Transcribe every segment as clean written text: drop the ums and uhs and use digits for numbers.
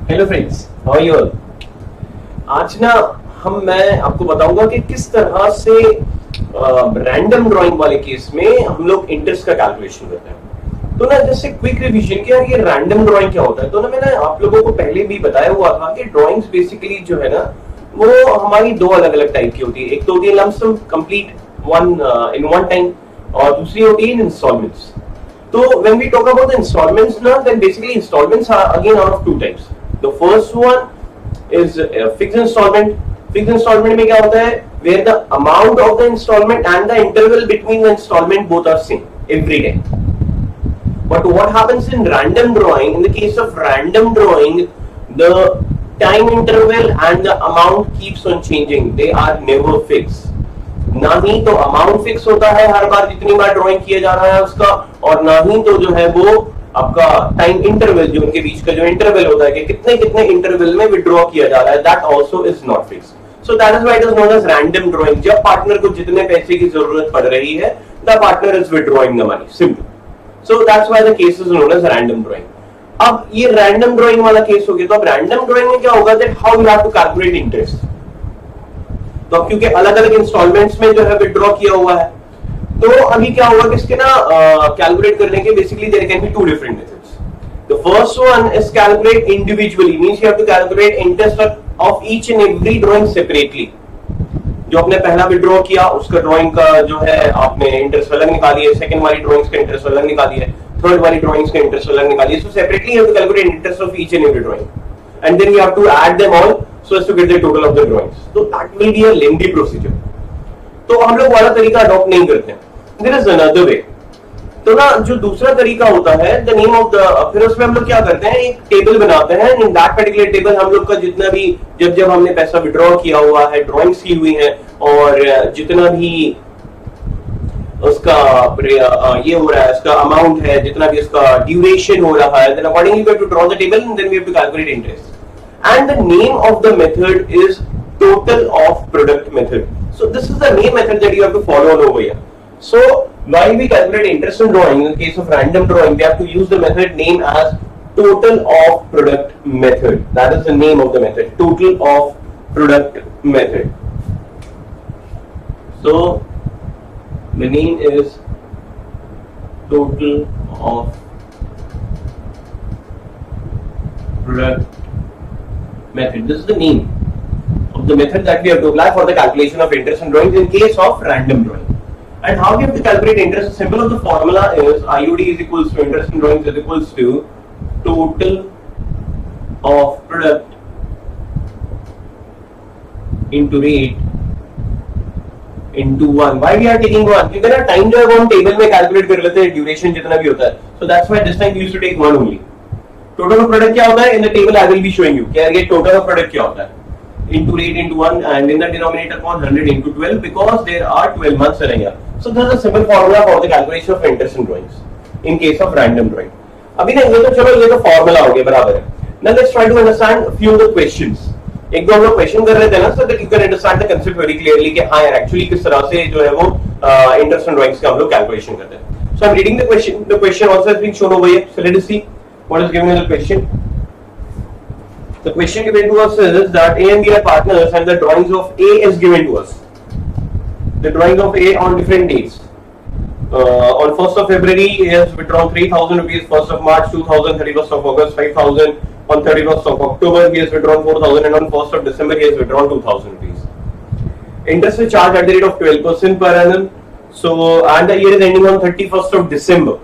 Hello friends, how are you all. आज ना मैं आपको बताऊंगा कि किस तरह से रैंडम ड्राइंग वाले केस में हम लोग इंटरेस्ट का कैलकुलेशन करते हैं। तो ना जैसे क्विक रिवीजन कि यार ये रैंडम ड्राइंग क्या होता है, तो ना मैंने आप लोगों को पहले भी बताया हुआ था कि ड्राइंग्स बेसिकली जो है ना वो हमारी दो अलग अलग टाइप की होती है। एक तो होती है lump sum complete one in one time, और दूसरी होती है in instalments. So when we talk about the installments now, then basically installments are again out of two types. The first one is fixed installment. Fixed installment में क्या होता है, where the amount of the installment and the interval between the installment both are same every day. But what happens in random drawing? In the case of random drawing, the time interval and the amount keeps on changing. They are never fixed. ना ही तो amount fix होता है हर बार जितनी बार drawing किया जा रहा है उसका, और ना ही तो जो है वो आपका टाइम इंटरवल जो उनके बीच का जो इंटरवल होता है कि कितने कितने इंटरवल में विड्रॉ किया जा रहा है, that also is not fixed. So that is why it is known as random drawing. जब पार्टनर को जितने पैसे की जरूरत पड़ रही है, the partner is withdrawing the money, simple. So that's why the case is known as random drawing. अब ये रैंडम ड्राइंग वाला केस हो गया, तो अब रैंडम ड्राइंग में क्या होगा, that how you have to calculate interest. तो अब क्योंकि अलग अलग इंस्टॉलमेंट्स में जो है विड्रॉ किया हुआ है, तो अभी क्या होगा कि इसके ना कैलकुलेट करने के basically there can be two different methods. The first one is calculate individually, means you have to calculate interest of each and every drawing separately. जो आपने पहला विड्रॉ किया उसका ड्राइंग का जो है आपने इंटरेस्ट अलग निकाली है, सेकंड वाली ड्राइंग्स का इंटरेस्ट अलग निकाली है, थर्ड वाली ड्राइंग्स का इंटरेस्ट अलग निकाली है। So separately you have to calculate interest of each and every drawing and then you have to add them all so as to get the total of the drawings. So that will be a lengthy procedure. तो हम लोग वाला तरीका adopt नहीं करते हैं। There is another way. तो ना जो दूसरा तरीका होता है, the name of the, फिर उसमें हम लोग क्या करते हैं, एक टेबल बनाते हैं। In that particular table हम लोग का जितना भी जब हमने पैसा विड्रॉ किया हुआ है, ड्रॉइंग्स की हुई है, और जितना भी उसका ये हो रहा है, उसका अमाउंट है, जितना भी उसका ड्यूरेशन हो रहा है, then accordingly we have to draw the table and then we have to calculate interest. And the name of the method is total of product method. So this is the main method that you have to follow on over here. So while we calculate interest in drawing, in the case of random drawing, we have to use the method named as total of product method. That is the name of the method, total of product method. So the name is total of product method. This is the name of the method that we have to apply for the calculation of interest in drawings in case of random drawing. And how we have to calculate interest? The symbol of the formula is IUD is equals to interest in drawings is equals to total of product into rate into 1. Why we are taking 1? क्योंकि ना time जो है वो हम table में calculate कर लेते हैं, ड्यूरेशन जितना भी होता है। So that's why this time we used to take 1 only. Total of product क्या होता है, in the table I will be showing you क्या ये टोटल ऑफ प्रोडक्ट क्या होता है, into rate into 1 and in the denominator upon 100 into 12 because there are 12 months in a year. So this is a simple formula for the calculation of interest in drawings in case of random drawing. अभी ना ये तो चलो ये तो formula हो गया, बराबर है। Now let's try to understand few of the questions. एक दो हम लोग क्वेश्चन कर रहे थे ना, so that you can understand the concept very clearly कि हां यार एक्चुअली किस तरह से जो है वो इंटरेस्ट इन ड्राइंग्स का हम लोग कैलकुलेशन करते हैं। So I am reading the question also has been shown over here. So let us see what is given in the question. The question given to us is that A and B are partners and the drawings of A is given to us. The drawings of A on different dates. On 1st of February, he has withdrawn 3,000 rupees. 1st of March, 2,000. 31st of August, 5,000. On 31st of October, he has withdrawn 4,000, and on 1st of December, he has withdrawn 2,000 rupees. Interest is charged at the rate of 12% per annum. So, and the year is ending on 31st of December,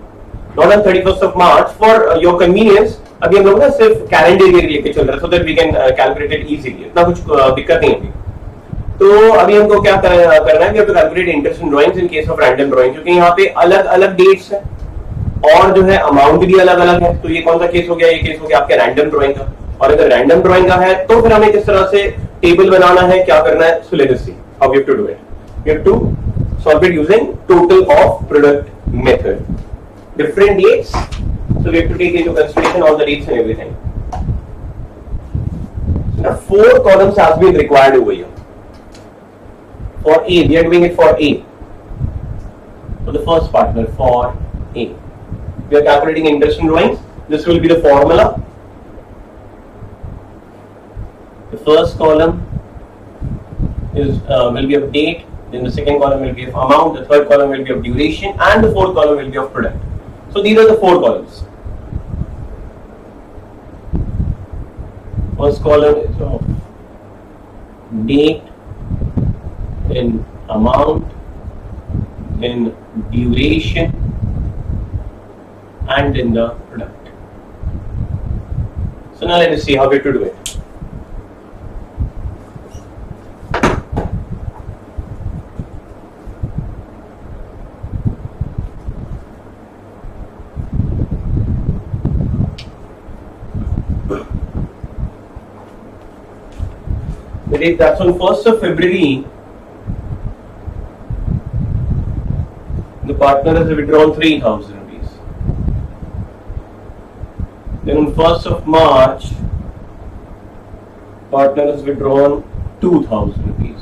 not on 31st of March. For your convenience, अभी हम लोग ना सिर्फ calendar year लेके चल रहे हैं, so that we can calculate it easily, इतना कुछ दिक्कत नहीं होगी। तो अभी हमको क्या करना है, we have to calculate interest in drawings in case of random drawing, क्योंकि यहाँ पे अलग अलग डेट्स हैं और जो है अमाउंट भी अलग अलग है। तो ये कौन सा केस हो गया, ये केस हो गया आपके रैंडम ड्राइंग का। और अगर रैंडम ड्राइंग का है तो फिर हमें किस तरह से टेबल बनाना है, क्या करना है, so let us see how we have to do it. We have to solve it using total of product method. Different dates, so we have to take into consideration all the dates and everything. So now 4 columns has been required over here. For A, we are doing it for A. For the first partner, for A, we are calculating interest in drawings. This will be the formula. first column is will be of date, then the second column will be of amount, the third column will be of duration, and the fourth column will be of product. So these are the four columns. First column is of date, then amount, then duration, and then the product. So now let us see how we have to do it. That's on 1st of February. The partner has withdrawn 3,000 rupees. Then on 1st of March, partner has withdrawn 2,000 rupees.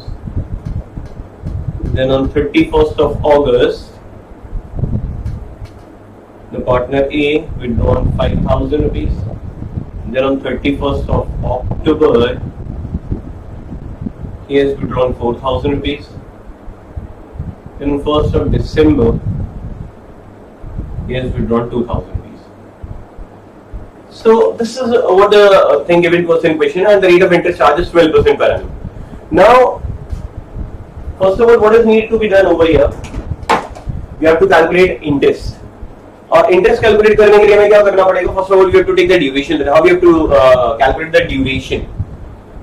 Then on 31st of August, the partner A withdrawn 5,000 rupees. Then on 31st of October, he has withdrawn 4,000 rupees. Then 1st of December, he has withdrawn 2,000 rupees. So this is what the thing given to us in question, and the rate of interest charge is 12% per annum. Now, first of all, what is needed to be done over here? We have to calculate interest. और interest calculate करने के लिए हमें क्या करना पड़ेगा? First of all, we have to take the duration. How we have to calculate the duration?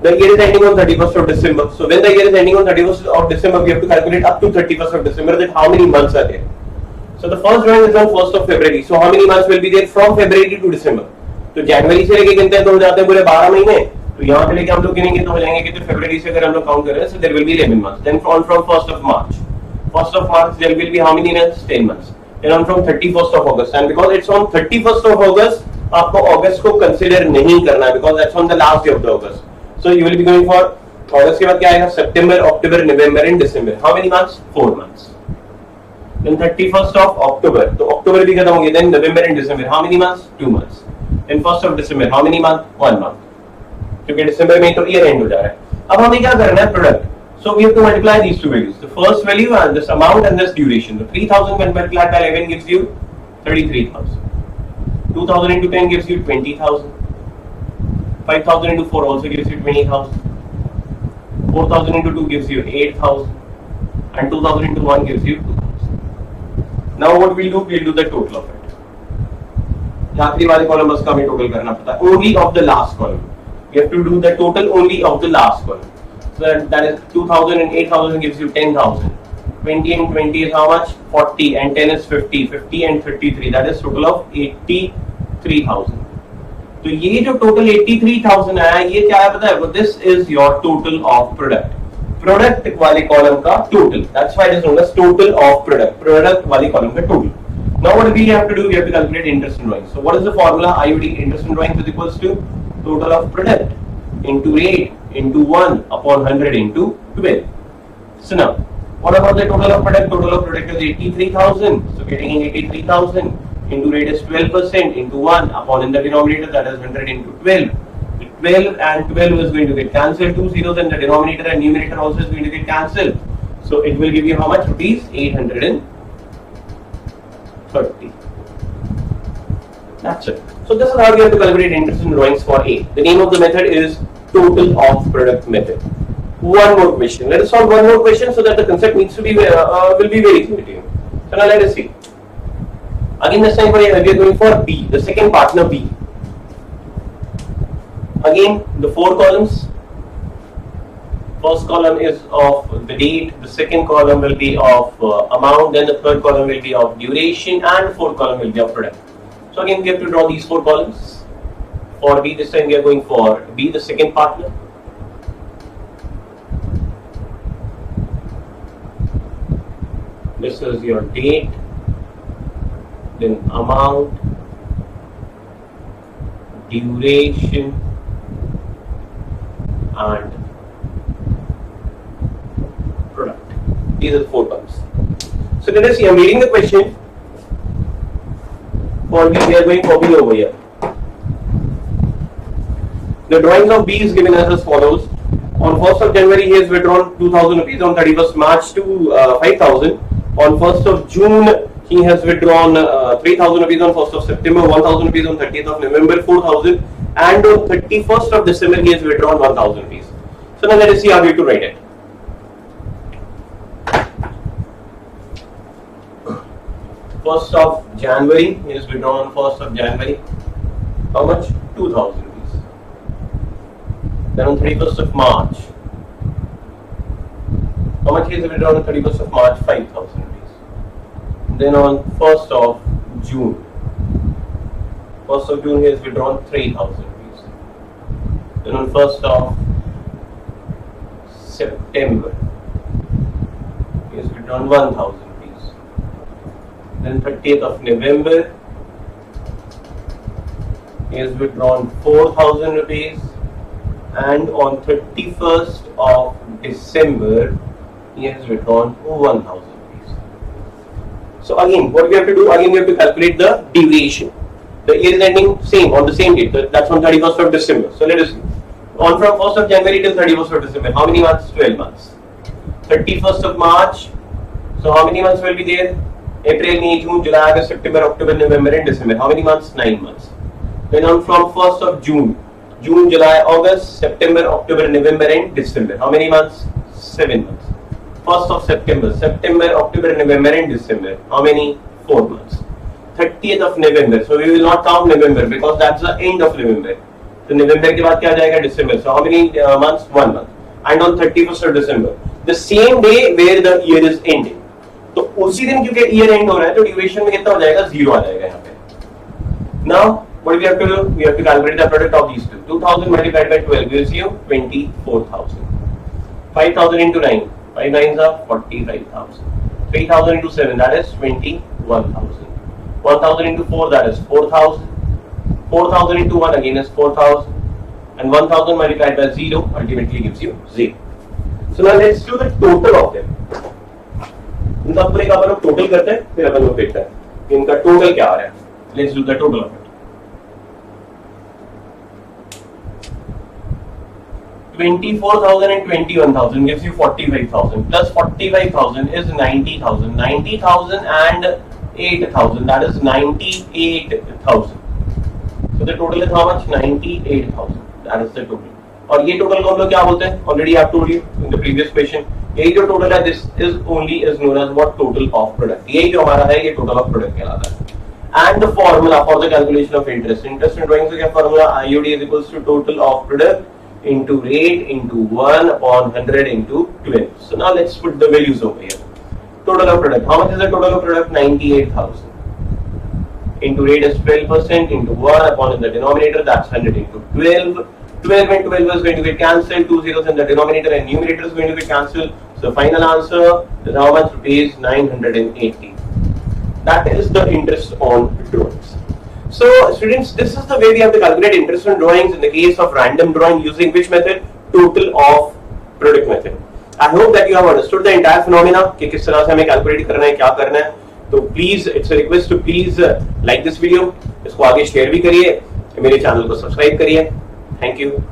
The year is ending on 31st of December. So when the year is ending on 31st of December, we have to calculate up to 31st of December that how many months are there. So the first drawing is on 1st of February. So how many months will be there from February to December? तो जनवरी से लेके गिनते हैं तो हो जाते हैं पूरे 12 महीने. तो यहाँ पे लेके हम लोग गिनेंगे तो हो जाएंगे कितने फरवरी से अगर हम लोग काउंट करें. So there will be 11 months. Then from 1st of March. 1st of March there will be how many months? 10 months. Then on from 31st of August. And because it's on 31st of August, आपको August को consider नहीं करना है because that's on the last day of the August. So you will be going for August के बाद क्या आएगा? September, October, November and December. How many months? 4 months. Then 31st of October. तो October भी खत्म हो गया. Then November and December. How many months? 2 months. Then 1st of December. How many months? 1 month. क्योंकि December में तो year end हो जा रहा है. अब हमें क्या करना है? Product. So we have to multiply these two values. The first value and this amount and this duration. The 3,000 when multiplied by 11 gives you 33,000. 2,000 into 10 gives you 20,000. 5,000 into 4 also gives you 20,000. 4,000 into 2 gives you 8,000. And 2,000 into 1 gives you 2,000. Now what we'll do? We'll do the total of it. आखिरी वाले column बस का हमें total करना पड़ता है. Only of the last column. We have to do the total only of the last column. So that is 2,000 and 8,000 gives you 10,000. 20 and 20 is how much? 40 and 10 is 50. 50 and 33. That is total of 83,000. तो ये जो total 83,000 आया ये क्या है पता है? This is your total of product. Product वाले कॉलम का total. That's why it is known as total of product. Product वाले कॉलम का total. Now what we have to do? We have to calculate interest in drawing. So what is the formula? IUD interest in drawing is equals to total of product into rate into 1 upon 100 into 12. So now what about the total of product? Total of product is 83,000. So getting 83,000 into rate is 12% into 1 upon in the denominator, that is 100 into 12. 12 and 12 is going to get cancelled. 2 zeros in the denominator and numerator also is going to get cancelled. So it will give you how much rupees? 830. That's it. So this is how you have to calculate interest in drawings for A. The name of the method is total of product method. One more question. Let us solve one more question so that the concept needs to be will be very clear to you. So now let us see. Again this time we are going for B, the second partner B. Again the 4 columns. First column is of the date, the second column will be of amount, then the third column will be of duration, and the fourth column will be of product. So again we have to draw these 4 columns. For B this time we are going for B, the second partner. This is your date, then amount, duration, and product. These are the 4 columns. So let us see. I'm reading the question. For B, we are going for B over here. The drawings of B is given as follows. On 1st of January, he has withdrawn 2,000 rupees. On 31st March to 5,000. On 1st of June, he has withdrawn 3,000 rupees. On 1st of September, 1,000 rupees. On 30th of November, 4,000. And on 31st of December, he has withdrawn 1,000 rupees. So now let us see how we have to write it. 1st of January, he has withdrawn on 1st of January. How much? 2,000 rupees. Then on 31st of March, how much he has withdrawn on 31st of March? 5,000 rupees. Then on 1st of June, 1st of June he has withdrawn 3,000 rupees. Then on 1st of September, he has withdrawn 1,000 rupees. Then 30th of November, he has withdrawn 4,000 rupees. And on 31st of December, he has withdrawn 1,000 rupees. So again, what we have to do? Again, we have to calculate the deviation. The year is ending same on the same date. That's on 31st of December. So let us see. On from 1st of January till 31st of December, how many months? 12 months. 31st of March. So how many months will be there? April, May, June, July, August, September, October, November, and December. How many months? 9 months. Then on from 1st of June. June, July, August, September, October, November, and December. How many months? 7 months. 1st of September, September, October, November, and December. How many? 4 months. 30th of November. So we will not count November because that's the end of November. So November के बाद क्या जाएगा? December. So how many months? 1 month. And on 31st of December, the same day where the year is ending. तो उसी दिन क्योंकि year end हो रहा है तो duration में कितना हो जाएगा? 0 आ जाएगा यहाँ पे. Now what do we have to do? We have to calculate the product of these two. 2,000 multiplied by 12 gives you 24,000. 5,000 into 9. 5 nines are 45,000. 3,000 into 7, that is 21,000. 1,000 into 4, that is 4,000. 4,000 into 1 again is 4,000. And 1,000 multiplied by 0 ultimately gives you 0. So now let's do the total of them. इनका पूरे का अपन total करते हैं फिर अपन लोग देखते हैं इनका टोटल क्या आ रहा है. Let's do the total of it. 24,000 and 21,000 gives you 45,000 plus 45,000 is 90,000. 90,000 and 8,000, that is 98,000. So the total is how much? 98,000. That is the total. और ये total को हम लोग क्या बोलते हैं? Already I have told you in the previous question. यही जो total है, this is only is known as what? Total of product. यही जो हमारा है ये total of product कहलाता है. And the formula for the calculation of interest. Interest in drawing से क्या formula? IUD is equals to total of product into rate into 1 upon 100 into 12. So now let's put the values over here. Total of product. How much is the total of product? 98,000. Into rate is 12% into 1 upon in the denominator, that's 100 into 12. 12 and 12 is going to get cancelled. 2 zeros in the denominator and numerator is going to get cancelled. So final answer is how much? Rupees 980. That is the interest on drawings. So students, this is the way we have to calculate interest on drawings in the case of random drawing using which method? Total of product method. I hope that you have understood the entire phenomena कि किस तरह से हमें calculate करना है, क्या करना है. तो please, it's a request to please like this video. इसको आगे share भी करिए, मेरे channel को subscribe करिए. Thank you.